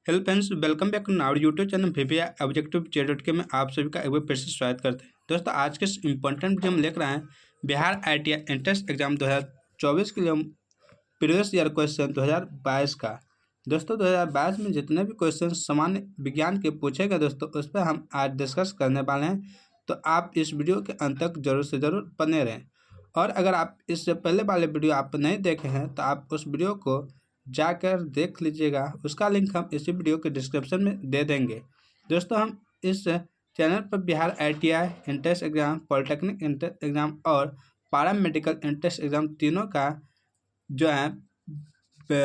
Hello friends, welcome back to our YouTube channel VBA objective J K में आप सभी का एक बार फिर से स्वागत करते हैं। दोस्तों, आज के इस इम्पोर्टेंट वीडियो में लेकर आए हैं बिहार ITI एंट्रेंस एग्जाम 2024 के लिए प्रीवियस ईयर क्वेश्चन 2022 का। दोस्तों, 2022 में जितने भी क्वेश्चन सामान्य विज्ञान के पूछे गए दोस्तों, उस पर हम आज डिस्कस करने वाले हैं। तो आप इस वीडियो के अंत तक जरूर से ज़रूर बने रहें। और अगर आप इससे पहले वाले वीडियो आप नहीं देखे हैं तो आप उस वीडियो को जाकर देख लीजिएगा। उसका लिंक हम इसी वीडियो के डिस्क्रिप्शन में दे देंगे। दोस्तों, हम इस चैनल पर Bihar ITI entrance exam, polytechnic entrance exam और पारा मेडिकल एंट्रेंस एग्ज़ाम तीनों का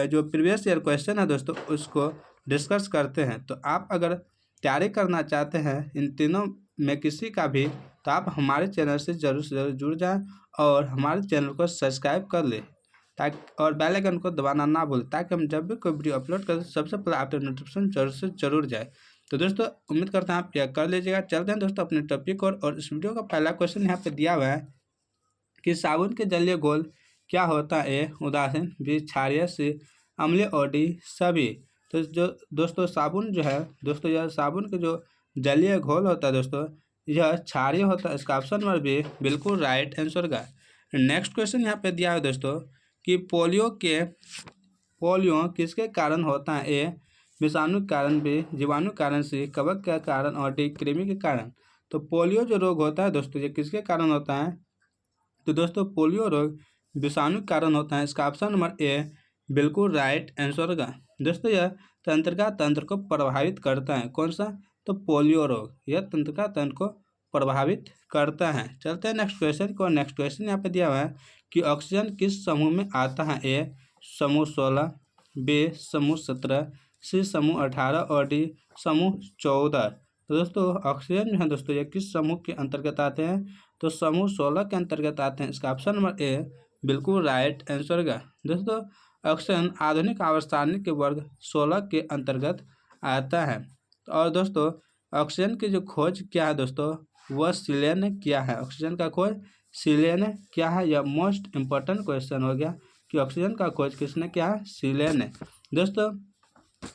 जो प्रीवियस ईयर क्वेश्चन है दोस्तों, उसको डिस्कस करते हैं। तो आप अगर तैयारी करना चाहते हैं इन तीनों में किसी का भी, तो आप हमारे चैनल से ज़रूर जुड़ जाएं और हमारे चैनल को सब्सक्राइब कर लें ताकि और बेल आइकन को दबाना ना भूलें, ताकि हम जब भी कोई वीडियो अपलोड करें सबसे पहले आपके नोटिफिकेशन जरूर से जरूर जाए। तो दोस्तों, उम्मीद करते हैं आप यह कर लीजिएगा। चलते हैं दोस्तों अपने टॉपिक और इस वीडियो का पहला क्वेश्चन यहाँ पे दिया हुआ है कि साबुन के जलीय घोल क्या होता है? उदाहरण बी क्षारीय, सी अम्लीय और डी सभी। तो जो दोस्तों साबुन जो है दोस्तों, यह साबुन के जो जलीय घोल होता है दोस्तों, यह क्षारीय होता है। इसका ऑप्शन नंबर बी बिल्कुल राइट आंसर का। नेक्स्ट क्वेश्चन यहाँ पे दिया है दोस्तों कि पोलियो किसके कारण होता है? ए विषाणु के कारण, बी जीवाणु के कारण, सी कवक के कारण और डी कृमि के कारण। तो पोलियो जो रोग होता है दोस्तों, ये किसके कारण होता है? तो दोस्तों पोलियो रोग विषाणु के कारण होता है। इसका ऑप्शन नंबर ए बिल्कुल राइट आंसर का। दोस्तों, यह तंत्रिका तंत्र को प्रभावित करता है। कौन सा? तो पोलियो रोग यह तंत्रिका तंत्र को प्रभावित करता है। चलते हैं नेक्स्ट क्वेश्चन को। नेक्स्ट क्वेश्चन यहाँ पे दिया हुआ है कि ऑक्सीजन किस समूह में आता है? ए समूह 16, बी समूह 17, सी समूह 18 और डी समूह 14। तो दोस्तों ऑक्सीजन जो है दोस्तों, ये किस समूह के अंतर्गत आते हैं? तो समूह 16 के अंतर्गत आते हैं। इसका ऑप्शन नंबर ए बिल्कुल राइट आंसर का। दोस्तों, ऑक्सीजन आधुनिक आवर्तसारणी के वर्ग 16 के अंतर्गत आता है। और दोस्तों ऑक्सीजन की जो खोज क्या है दोस्तों, वह सीले ने किया है। ऑक्सीजन का खोज सीले ने किया है। यह मोस्ट इम्पोर्टेंट क्वेश्चन हो गया कि ऑक्सीजन का खोज किसने किया है? सीले ने। दोस्तों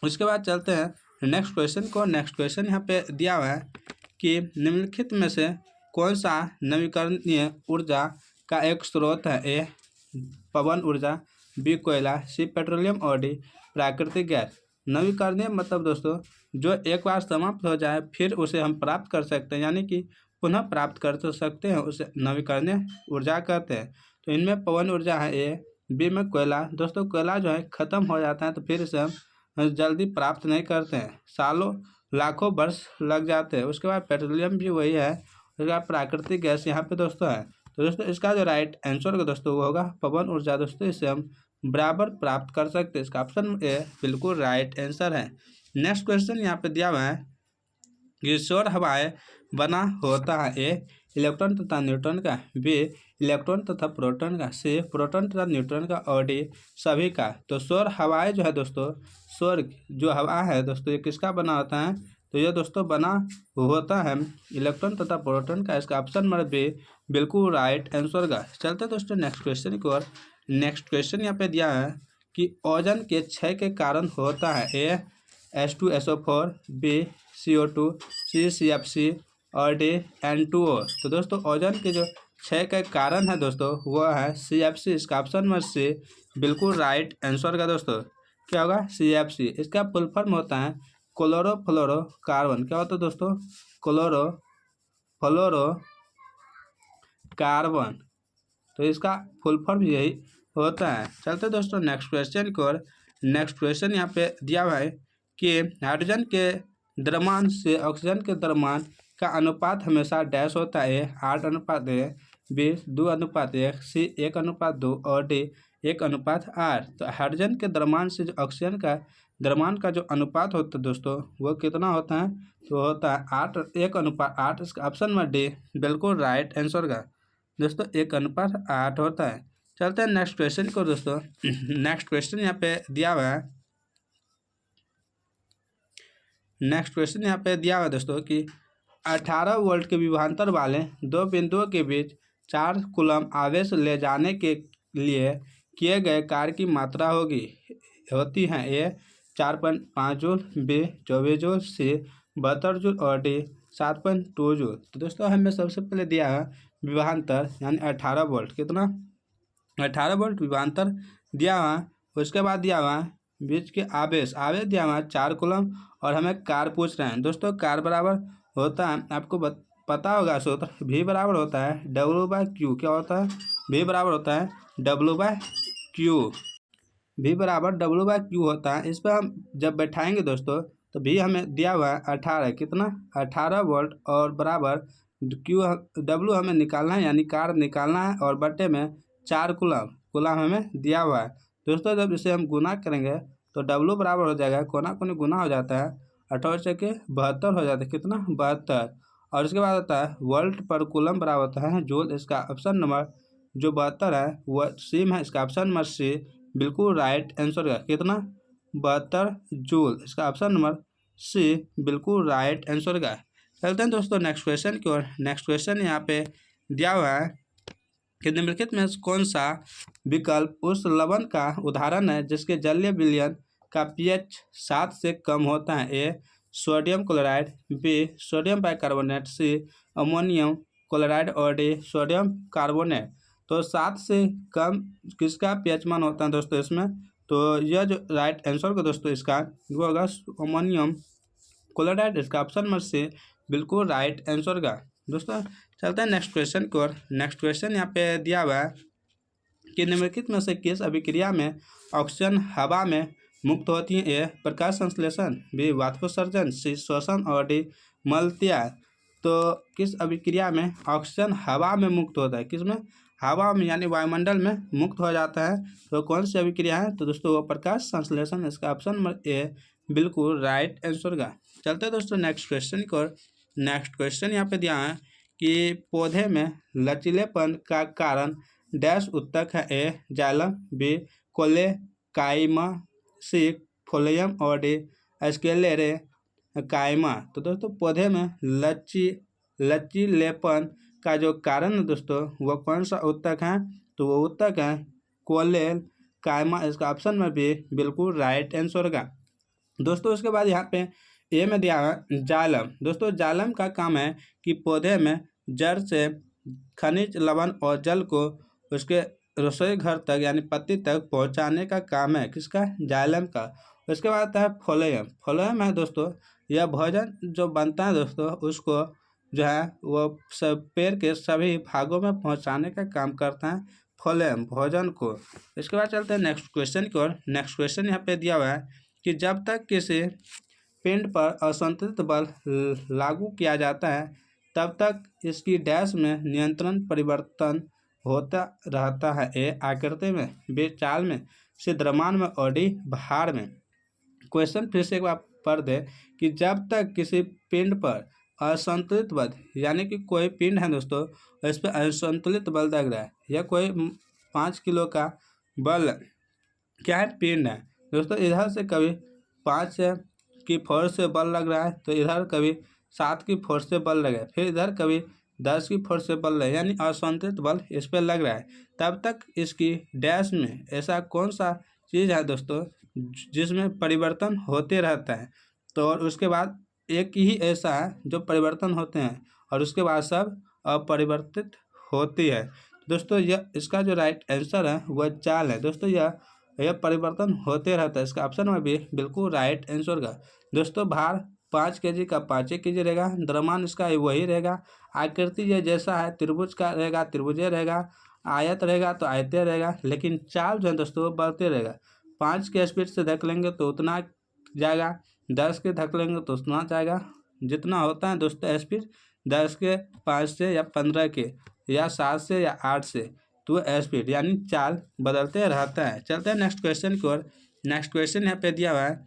उसके बाद चलते हैं नेक्स्ट क्वेश्चन को। नेक्स्ट क्वेश्चन यहाँ पे दिया हुआ है कि निम्नलिखित में से कौन सा नवीकरणीय ऊर्जा का एक स्रोत है? ए पवन ऊर्जा, बी कोयला, सी पेट्रोलियम और डी प्राकृतिक गैस। नवीकरणीय मतलब दोस्तों जो एक बार समाप्त हो जाए फिर उसे हम प्राप्त कर सकते हैं, यानी कि पुनः प्राप्त कर तो सकते हैं, उसे नवीकरणीय ऊर्जा कहते हैं। तो इनमें पवन ऊर्जा है ए, बी में कोयला। दोस्तों कोयला जो है ख़त्म हो जाता है तो फिर इसे हम जल्दी प्राप्त नहीं करते हैं, सालों लाखों वर्ष लग जाते हैं। उसके बाद पेट्रोलियम भी वही है। उसके बाद प्राकृतिक गैस यहाँ पे दोस्तों है। तो दोस्तों इसका जो राइट आंसर होगा दोस्तों वो होगा पवन ऊर्जा। दोस्तों इससे हम बराबर प्राप्त कर सकते हैं। इसका ऑप्शन ए बिल्कुल राइट आंसर है। नेक्स्ट क्वेश्चन यहाँ पे दिया हुआ है कि सौर हवाएं बना होता है? ए इलेक्ट्रॉन तथा न्यूट्रॉन का, बी इलेक्ट्रॉन तथा प्रोटॉन का, सी प्रोटॉन तथा न्यूट्रॉन का और डी सभी का। तो सौर हवाएं जो है दोस्तों, सौर जो हवा है दोस्तों, ये किसका बना होता है? तो ये दोस्तों बना होता है इलेक्ट्रॉन तथा प्रोटॉन का। इसका ऑप्शन नंबर बी बिल्कुल राइट आंसर का। चलते दोस्तों नेक्स्ट क्वेश्चन की ओर। नेक्स्ट क्वेश्चन यहाँ पे दिया है कि ओजोन के क्षय के कारण होता है? ए H2SO4, बी CO2, सी CFC और डी N2O। तो दोस्तों ओजोन के जो क्षय का कारण है दोस्तों वो है CFC। इसका ऑप्शन नंबर सी बिल्कुल राइट आंसर का। दोस्तों क्या होगा? CFC। इसका फुल फॉर्म होता है क्लोरोफ्लोरोकार्बन। क्या होता है दोस्तों? क्लोरोफ्लोरोकार्बन। तो इसका फुल फॉर्म यही होता है। चलते दोस्तों नेक्स्ट क्वेश्चन की ओर। नेक्स्ट क्वेश्चन यहाँ पे दिया हुआ है कि हाइड्रोजन के द्रव्यमान से ऑक्सीजन के द्रव्यमान का अनुपात हमेशा डैश होता है? 8:1, बी 2:1, सी 1:2 और डी 1:8। तो हाइड्रोजन के द्रव्यमान से जो ऑक्सीजन का द्रव्यमान का जो अनुपात होता है दोस्तों वो कितना होता है? तो होता है 1:8। इसका ऑप्शन नंबर डी बिल्कुल राइट आंसर का। दोस्तों 1:8 होता है। चलते हैं नेक्स्ट क्वेश्चन को दोस्तों। नेक्स्ट क्वेश्चन यहाँ पे दिया हुआ है। नेक्स्ट क्वेश्चन यहाँ पे दिया हुआ है दोस्तों कि 18 वोल्ट के विभवांतर वाले दो बिंदुओं के बीच 4 कूलम आवेश ले जाने के लिए किए गए कार्य की मात्रा होती है? ए 4.5 जूल, बी 24 जूल, सी 72 जूल और डी 7.2 जूल। तो दोस्तों हमें सबसे पहले दिया है विभवांतर यानी 18 वोल्ट, कितना 18 वोल्ट विभवांतर दिया हुआ है। उसके बाद दिया हुआ है बीच के आवेश, आवेश दिया हुआ है 4 कूलम और हमें कार पूछ रहे हैं। दोस्तों कार बराबर होता है, आपको पता होगा सूत्र, भी बराबर होता है W/Q। क्या होता है? भी बराबर होता है W/Q। भी बराबर W/Q होता है। इस पर हम जब बैठाएंगे दोस्तों तो भी हमें दिया हुआ है 18, कितना 18 वोल्ट और बराबर क्यू W हमें निकालना है यानी कार निकालना है और बट्टे में 4 कूलम, कूलम हमें दिया हुआ है। दोस्तों जब इसे हम गुना करेंगे तो W बराबर हो जाएगा, कोना कोनी गुना हो जाता है, 18 चौके 72 हो जाता है, कितना 72। और इसके बाद होता है वोल्ट पर कूलम बराबर होता है जूल। इसका ऑप्शन नंबर जो 72 है वह सेम है, इसका ऑप्शन नंबर सी बिल्कुल राइट आंसर का, कितना 72 जूल। इसका ऑप्शन नंबर सी बिल्कुल राइट आंसर का। चलते हैं दोस्तों नेक्स्ट क्वेश्चन की ओर। नेक्स्ट क्वेश्चन यहाँ पे दिया हुआ है कि निम्नलिखित में कौन सा विकल्प उस लवण का उदाहरण है जिसके जलीय विलयन का पीएच 7 से कम होता है? A sodium chloride, B sodium bicarbonate, C ammonium chloride और डी सोडियम कार्बोनेट। तो 7 से कम किसका पीएच मान होता है दोस्तों इसमें? तो यह जो राइट आंसर का दोस्तों इसका वो होगा अमोनियम क्लोराइड। इसका ऑप्शन नंबर सी बिल्कुल राइट आंसर का। दोस्तों चलते हैं नेक्स्ट क्वेश्चन की ओर। नेक्स्ट क्वेश्चन यहाँ पे दिया हुआ है कि निम्नलिखित में से किस अभिक्रिया में ऑक्सीजन हवा में मुक्त होती है? ए प्रकाश संश्लेषण, बी वाष्पोत्सर्जन, सी श्वसन और डी मलत्याग। तो किस अभिक्रिया में ऑक्सीजन हवा में मुक्त होता है? किसमें? हवा में यानी वायुमंडल में मुक्त हो जाता है। तो कौन सी अभिक्रिया है? तो दोस्तों वो प्रकाश संश्लेषण। इसका ऑप्शन नंबर ए बिल्कुल राइट आंसर का। चलते हैं दोस्तों नेक्स्ट क्वेश्चन की ओर। नेक्स्ट क्वेश्चन यहाँ पे दिया है कि पौधे में लचीलेपन का कारण डैश उत्तक है? ए जाइलम, बी कोलेकाइमा, सी फोलियम और डी स्क्लेरे काइमा। तो दोस्तों पौधे में लचीलेपन का जो कारण है दोस्तों वो कौन सा उत्तक है? तो वो उत्तक है कोलेकाइमा। इसका ऑप्शन में भी बिल्कुल राइट आंसर का। दोस्तों उसके बाद यहाँ पे ए में दिया है जाइलम। दोस्तों जाइलम का काम है कि पौधे में जड़ से खनिज लवण और जल को उसके रसोई घर तक यानी पत्ती तक पहुंचाने का काम है, किसका? जाइलम का। उसके बाद आता है फोलियम। फोलियम है दोस्तों यह भोजन जो बनता है दोस्तों उसको जो है वो सब पेड़ के सभी भागों में पहुंचाने का काम करता है फोलियम भोजन को। इसके बाद चलते हैं नेक्स्ट क्वेश्चन की ओर। नेक्स्ट क्वेश्चन यहाँ पे दिया हुआ है कि जब तक किसी पिंड पर असंतुलित बल लागू किया जाता है तब तक इसकी डैश में नियंत्रण परिवर्तन होता रहता है? ए आकृति में, बी चाल में, सी द्रव्यमान में और डी भार में। क्वेश्चन फिर से एक बार पढ़ दे कि जब तक किसी पिंड पर असंतुलित बल यानी कि कोई पिंड है दोस्तों इस पर असंतुलित बल लग रहा है या कोई 5 किलो का बल क्या है पिंड है दोस्तों, इधर से कभी 5 की फोर्स से बल लग रहा है तो इधर कभी 7 की फोर्स से बल लगे, फिर इधर कभी 10 की फोर्स से बल लगे यानी असंतुलित बल इस पर लग रहा है। तब तक इसकी डैश में ऐसा कौन सा चीज़ है दोस्तों जिसमें परिवर्तन होते रहता है? तो और उसके बाद एक ही ऐसा है जो परिवर्तन होते हैं और उसके बाद सब अपरिवर्तित होती है। दोस्तों यह इसका जो राइट आंसर है वह चाल है। दोस्तों यह परिवर्तन होते रहता है। इसका ऑप्शन में भी बिल्कुल राइट आंसर का। दोस्तों भार 5 kg का 5 kg रहेगा, द्रव्यमान इसका वही रहेगा, आकृति ये जैसा है त्रिभुज का रहेगा त्रिभुजीय रहेगा, आयत रहेगा तो आयतीय रहेगा, लेकिन चाल जो है दोस्तों वो बढ़ते रहेगा। 5 के स्पीड से धक लेंगे तो उतना जाएगा, 10 के धक लेंगे तो उतना जाएगा, जितना होता है दोस्तों स्पीड 10 के 5 से या 15 के या 7 से या 8 से तो स्पीड यानी चाल बदलते रहता है। चलते हैं नेक्स्ट क्वेश्चन की ओर। नेक्स्ट क्वेश्चन यहाँ पे दिया हुआ है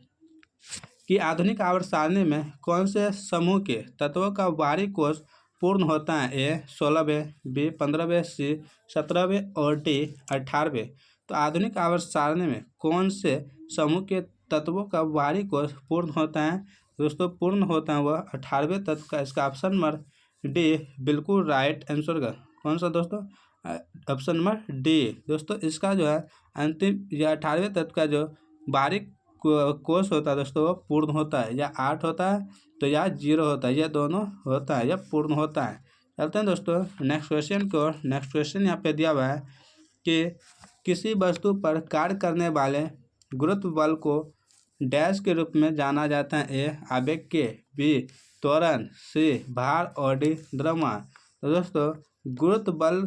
कि आधुनिक आवर्त सारणी में कौन से समूह के तत्वों का बाहरी कोष पूर्ण होता है? ए 16वें, बी 15वें, सी 17वें और डी 18वें। तो आधुनिक आवर्त सारणी में कौन से समूह के तत्वों का बाहरी कोष पूर्ण होता है? दोस्तों पूर्ण होता है वह 18वें तत्व का। इसका ऑप्शन नंबर डी बिल्कुल राइट आंसर का। कौन सा दोस्तों? Option number D. दोस्तों इसका जो है अंतिम या 18वें तत्व का जो बाहरी कोष होता है दोस्तों वो पूर्ण होता है, या 8 होता है तो या 0 होता है, ये दोनों होता है, या पूर्ण होता है। चलते हैं दोस्तों नेक्स्ट क्वेश्चन की ओर। नेक्स्ट क्वेश्चन यहाँ पे दिया हुआ है कि किसी वस्तु पर कार्य करने वाले गुरुत्व बल को डैश के रूप में जाना जाता है। ए आवेग के, बी त्वरण, सी भार और डी द्रव्यमान। तो दोस्तों गुरुत्व बल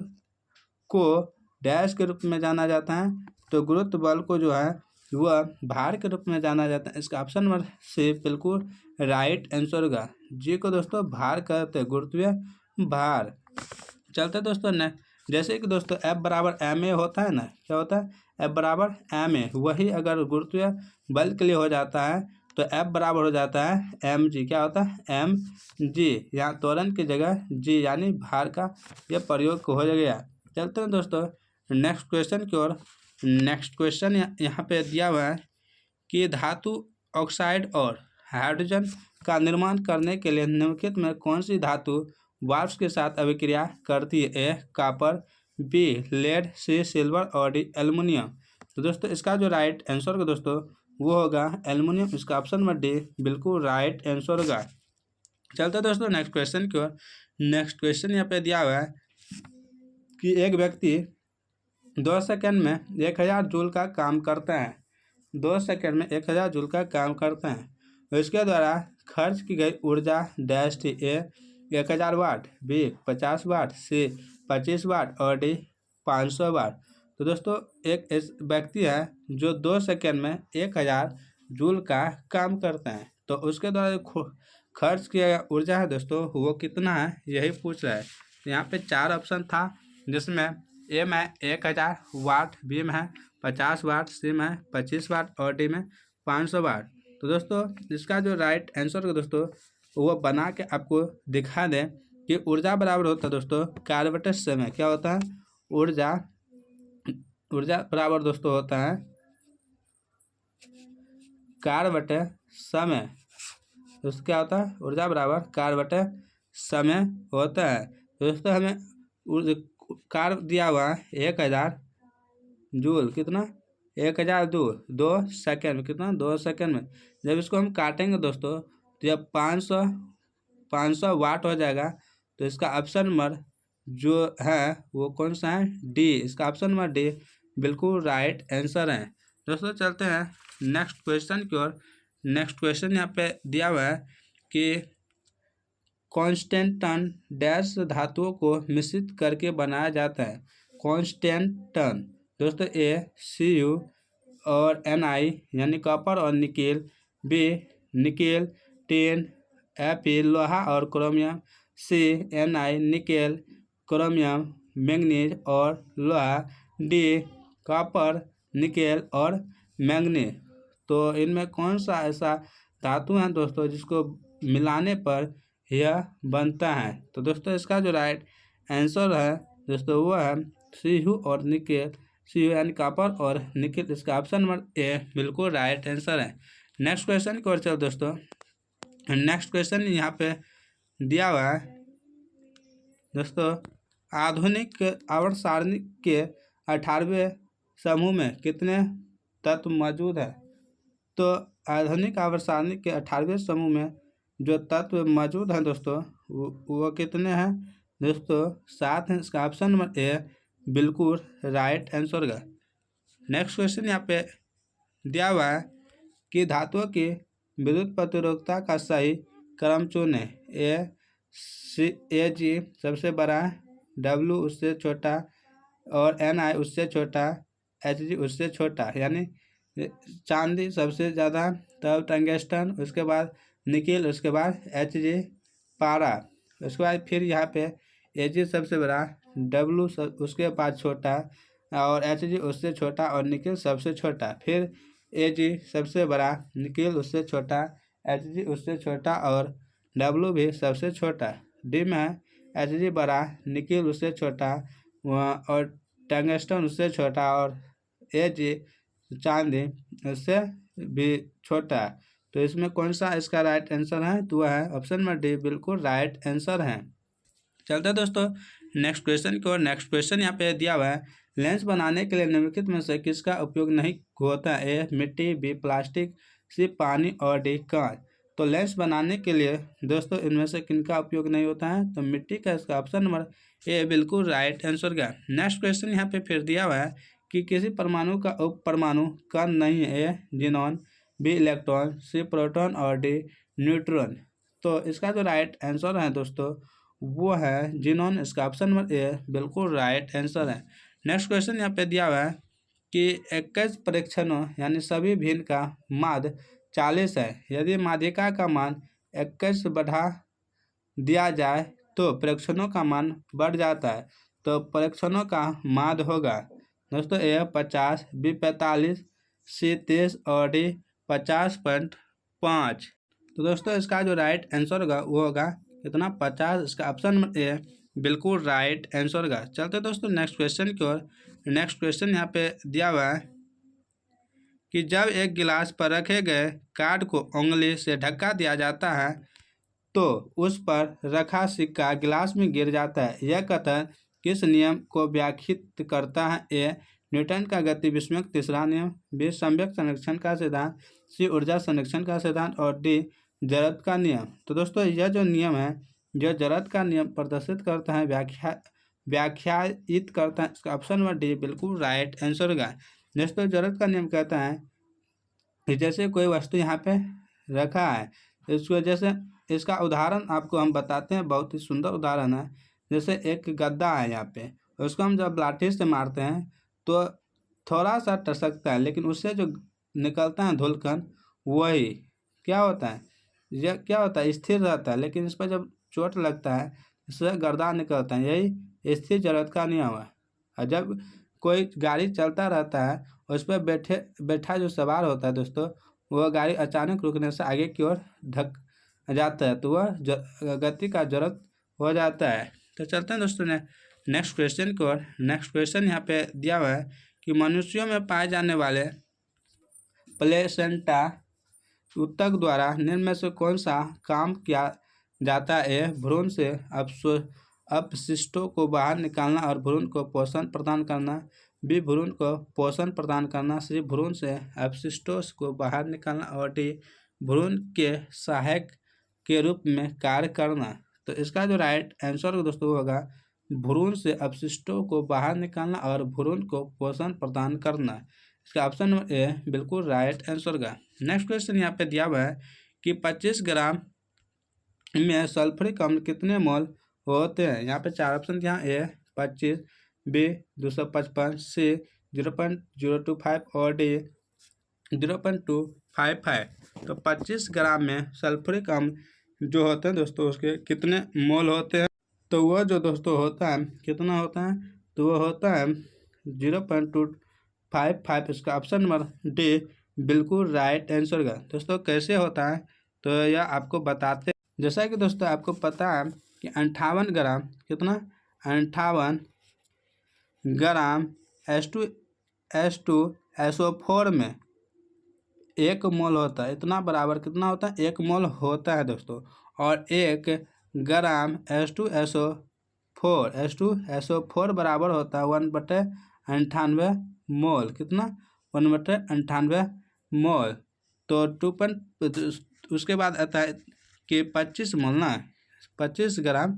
को डैश के रूप में जाना जाता है, तो गुरुत्व बल को जो है वह भार के रूप में जाना जाता है। इसका ऑप्शन नंबर सी बिल्कुल राइट आंसर होगा। जी को दोस्तों भार कहते हैं, गुरुत्वीय भार। चलते हैं दोस्तों ने, जैसे कि दोस्तों F बराबर एम ए होता है ना, क्या होता है F बराबर एम ए, वही अगर गुरुत्वीय बल के लिए हो जाता है तो F बराबर हो जाता है एम जी। क्या होता है एम जी, यहाँ त्वरण की जगह जी यानी भार का यह प्रयोग हो गया। चलते हैं दोस्तों नेक्स्ट क्वेश्चन की ओर। नेक्स्ट क्वेश्चन यहाँ पे दिया हुआ है कि धातु ऑक्साइड और हाइड्रोजन का निर्माण करने के लिए निम्नलिखित में कौन सी धातु वाष्प के साथ अभिक्रिया करती है। ए कॉपर, बी लेड, सी सिल्वर और डी एल्युमिनियम। तो दोस्तों इसका जो राइट आंसर होगा दोस्तों वो होगा एल्युमिनियम। इसका ऑप्शन नंबर डी बिल्कुल राइट आंसर होगा। चलते हैं दोस्तों नेक्स्ट क्वेश्चन की ओर। नेक्स्ट क्वेश्चन यहाँ पे दिया हुआ है कि एक व्यक्ति 2 सेकंड में 1000 जूल का काम करता है। 2 सेकंड में 1000 जूल का काम करता है। इसके द्वारा खर्च की गई ऊर्जा डैश थी। ए 1000 वाट, बी 50 वाट, सी 25 वाट और डी 500 वाट। तो दोस्तों एक व्यक्ति है जो 2 सेकंड में 1000 जूल का काम करता है, तो उसके द्वारा खर्च किया गया ऊर्जा है दोस्तों वो कितना है, यही पूछ रहा है। यहाँ पे 4 ऑप्शन था, जिसमें ए में 1000 वाट, बी में है 50 वाट, सी में 25 वाट और डी में 500 वाट। तो दोस्तों इसका जो राइट आंसर है दोस्तों वो बना के आपको दिखा दें कि ऊर्जा बराबर होता है दोस्तों कार्य बटे समय। क्या होता है ऊर्जा बराबर दोस्तों होता है कार्य बटे समय। दोस्तों क्या होता है ऊर्जा बराबर कार्य बटे समय होता है। दोस्तों हमें कार्य दिया हुआ है 1000 जूल, कितना 1000 जूल 2 सेकंड में, कितना 2 सेकंड में। जब इसको हम काटेंगे दोस्तों तो जब 500 वाट हो जाएगा, तो इसका ऑप्शन नंबर जो है वो कौन सा है, डी। इसका ऑप्शन नंबर डी बिल्कुल राइट आंसर है। दोस्तों चलते हैं नेक्स्ट क्वेश्चन की ओर। नेक्स्ट क्वेश्चन यहाँ पे दिया हुआ है कि कॉन्स्टेंटन डैश धातुओं को मिश्रित करके बनाया जाता है। कॉन्स्टेंटन दोस्तों ए Cu और Ni यानी कॉपर और nickel, B nickel, tin, Fe लोहा और chromium, C Ni nickel, chromium, manganese और लोहा, डी कॉपर, निकेल और मैंगनीज। तो इनमें कौन सा ऐसा धातु है दोस्तों जिसको मिलाने पर यह बनता है। तो दोस्तों इसका जो राइट आंसर है दोस्तों वो है Cu और निकेल। Cu यानी कॉपर और निकेल। इसका ऑप्शन नंबर ए बिल्कुल राइट आंसर है। नेक्स्ट क्वेश्चन की ओर चलो दोस्तों। नेक्स्ट क्वेश्चन यहाँ पे दिया हुआ है दोस्तों, आधुनिक आवर्त सारणी के 18वें समूह में कितने तत्व मौजूद है। तो आधुनिक आवर्त सारणी के 18वें समूह में जो तत्व मौजूद हैं दोस्तों वो कितने हैं दोस्तों 7 हैं। इसका ऑप्शन नंबर ए बिल्कुल राइट आंसर होगा। नेक्स्ट क्वेश्चन यहाँ पे दिया हुआ है कि धातुओं की विद्युत प्रतिरोधकता का सही क्रम चुनें। ए जी सबसे बड़ा, डब्ल्यू उससे छोटा और Ni उससे छोटा, Hg उससे छोटा। यानी चांदी सबसे ज़्यादा, तब टंगस्टन, उसके बाद निकेल, उसके बाद Hg पारा, उसके बाद फिर यहाँ पे Ag सबसे बड़ा, डब्ल्यू उसके बाद छोटा और Hg उससे छोटा और निकेल सबसे छोटा। फिर Ag सबसे बड़ा, निकेल उससे छोटा, Hg उससे छोटा और डब्ल्यू भी सबसे छोटा। डी में Hg बड़ा, निकेल उससे छोटा और टंगस्टन उससे छोटा और Ag चांदी उससे भी छोटा। तो इसमें कौन सा इसका राइट आंसर है, तो वह है ऑप्शन नंबर डी बिल्कुल राइट आंसर है। चलते हैं दोस्तों नेक्स्ट क्वेश्चन की ओर। नेक्स्ट क्वेश्चन यहाँ पे दिया हुआ है, लेंस बनाने के लिए निम्नलिखित में से किसका उपयोग नहीं होता है? ए मिट्टी, बी प्लास्टिक, सी पानी और डी कांच। तो लेंस बनाने के लिए दोस्तों इनमें से किनका उपयोग नहीं होता है? तो मिट्टी का। इसका ऑप्शन नंबर ए बिल्कुल राइट आंसर का। नेक्स्ट क्वेश्चन यहाँ पे फिर दिया हुआ है कि किसी परमाणु का उप परमाणु कण नहीं है? A xenon, B electron, C proton और डी न्यूट्रॉन। तो इसका जो राइट आंसर है दोस्तों वो है जिनॉन। इसका ऑप्शन नंबर ए बिल्कुल राइट आंसर है। नेक्स्ट क्वेश्चन यहाँ पे दिया हुआ है कि 21 परीक्षणों यानी सभी भिन्न का माध्य 40 है। यदि माध्यिका का मान 21 बढ़ा दिया जाए तो परीक्षणों का मान बढ़ जाता है। तो परीक्षणों का माध्य होगा दोस्तों ए 50, बी 45, सी 30 और डी 50.5। तो दोस्तों इसका जो राइट आंसर होगा वो होगा कितना? 50। इसका ऑप्शन नंबर ए बिल्कुल राइट आंसर होगा। चलते दोस्तों नेक्स्ट क्वेश्चन की ओर। नेक्स्ट क्वेश्चन यहाँ पे दिया हुआ है कि जब एक गिलास पर रखे गए कार्ड को उंगली से ढका दिया जाता है तो उस पर रखा सिक्का गिलास में गिर जाता है। यह कथन किस नियम को व्याख्यायित करता है? ए न्यूटन का गति विस्मयक तीसरा नियम, बी संवेग संरक्षण का सिद्धांत, सी ऊर्जा संरक्षण का सिद्धांत और डी जड़त्व का नियम। तो दोस्तों यह जो नियम है जो जड़त्व का नियम प्रदर्शित करता है, व्याख्यायित करता है, इसका ऑप्शन नंबर डी बिल्कुल राइट आंसर होगा। दोस्तों जड़त्व का नियम कहता है कि जैसे कोई वस्तु यहाँ पे रखा है इसकी वजह से, इसका उदाहरण आपको हम बताते हैं, बहुत ही सुंदर उदाहरण है। जैसे एक गद्दा है यहाँ पे, उसको हम जब लाठी से मारते हैं तो थोड़ा सा टसकता है, लेकिन उससे जो निकलता है धूलकण वही क्या होता है, यह क्या होता है, स्थिर रहता है। लेकिन इस पर जब चोट लगता है इससे गर्दा निकलता है। यही स्थिर जड़त्व का नियम है। और जब कोई गाड़ी चलता रहता है उस पर बैठा जो सवार होता है दोस्तों, वह गाड़ी अचानक रुकने से आगे की ओर धक जाता है तो वह गति का जड़त्व हो जाता है। तो चलते हैं दोस्तों ने नेक्स्ट क्वेश्चन की ओर। नेक्स्ट क्वेश्चन यहाँ पे दिया हुआ है कि मनुष्यों में पाए जाने वाले प्लेसेंटा ऊतक द्वारा निम्न में से कौन सा काम किया जाता है? ए भ्रूण से अपशिष्टों को बाहर निकालना और भ्रूण को पोषण प्रदान करना, बी भ्रूण को पोषण प्रदान करना, सी भ्रूण से अपशिष्टों को बाहर निकालना और डी भ्रूण के सहायक के रूप में कार्य करना। तो इसका जो राइट आंसर दोस्तों होगा भ्रूण से अपशिष्टों को बाहर निकालना और भ्रूण को पोषण प्रदान करना। इसका ऑप्शन नंबर ए बिल्कुल राइट आंसर होगा। नेक्स्ट क्वेश्चन यहाँ पे दिया हुआ है कि 25 ग्राम में सल्फ्यूरिक अम्ल कितने मोल होते हैं? यहाँ पे चार ऑप्शन दिया है, ए 25, बी 255, सी 0.025 और डी 0.255। तो 25 ग्राम में सल्फ्यूरिक अम्ल जो होते हैं दोस्तों उसके कितने मोल होते हैं? तो वह जो दोस्तों होता है कितना होता है? तो वह होता है 0.255। इसका ऑप्शन नंबर डी बिल्कुल राइट आंसर का। दोस्तों कैसे होता है तो यह आपको बताते हैं। जैसा कि दोस्तों आपको पता है कि 58 ग्राम कितना 58 ग्राम H2SO4 में 1 मोल होता है। इतना बराबर कितना होता है? 1 मोल होता है दोस्तों। और 1 ग्राम H2SO4 बराबर होता है 1/98 मोल। कितना? 1/98 मोल। तो उसके बाद आता है कि 25 मोल ना 25 ग्राम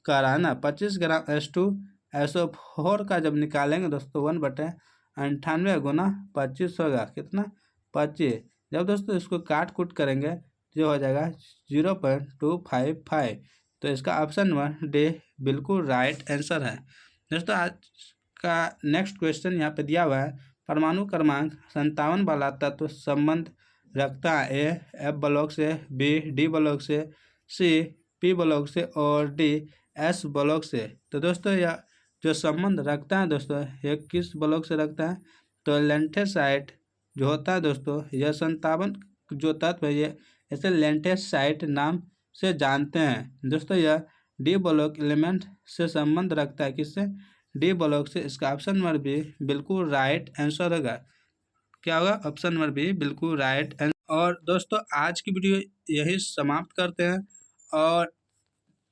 का रहा है ना, 25 ग्राम H2SO4 का जब निकालेंगे दोस्तों 1/98 गुना 25 होगा कितना? 25। जब दोस्तों इसको काट कूट करेंगे जो हो जाएगा 0.255। तो इसका ऑप्शन नंबर डी बिल्कुल राइट आंसर है। दोस्तों आज का नेक्स्ट क्वेश्चन यहाँ पे दिया हुआ है, परमाणु क्रमांक 57 वाला तत्व संबंध रखता है? ए एफ ब्लॉक से, बी डी ब्लॉक से, सी पी ब्लॉक से और डी एस ब्लॉक से। तो दोस्तों यह जो संबंध रखता है दोस्तों ये किस ब्लॉक से रखता है? तो लेंथेसाइट जो होता है दोस्तों, यह 57 जो तत्व है ये इसे लेंथेसाइट नाम से जानते हैं दोस्तों। यह डी ब्लॉक एलिमेंट से संबंध रखता है। किससे? डी ब्लॉक से। इसका ऑप्शन नंबर बी बिल्कुल राइट आंसर होगा। क्या होगा? ऑप्शन नंबर बी बिल्कुल राइट आंसर। और दोस्तों आज की वीडियो यही समाप्त करते हैं और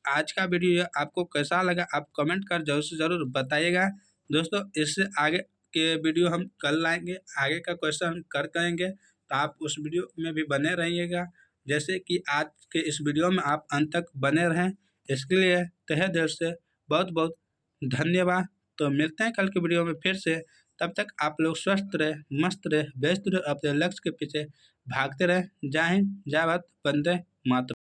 आज का वीडियो आपको कैसा लगा आप कमेंट कर ज़रूर से ज़रूर बताइएगा। दोस्तों इससे आगे के वीडियो हम कल लाएँगे, आगे का क्वेश्चन हम कर करेंगे, तो आप उस वीडियो में भी बने रहिएगा। जैसे कि आज के इस वीडियो में आप अंत तक बने रहें, इसके लिए तहे दिल से बहुत-बहुत धन्यवाद। तो मिलते हैं कल की वीडियो में फिर से, तब तक आप लोग स्वस्थ रहें, मस्त रहें, व्यस्त रहें, अपने लक्ष्य के पीछे भागते रहें। जय हिंद, जय भारत, वंदे मातरम।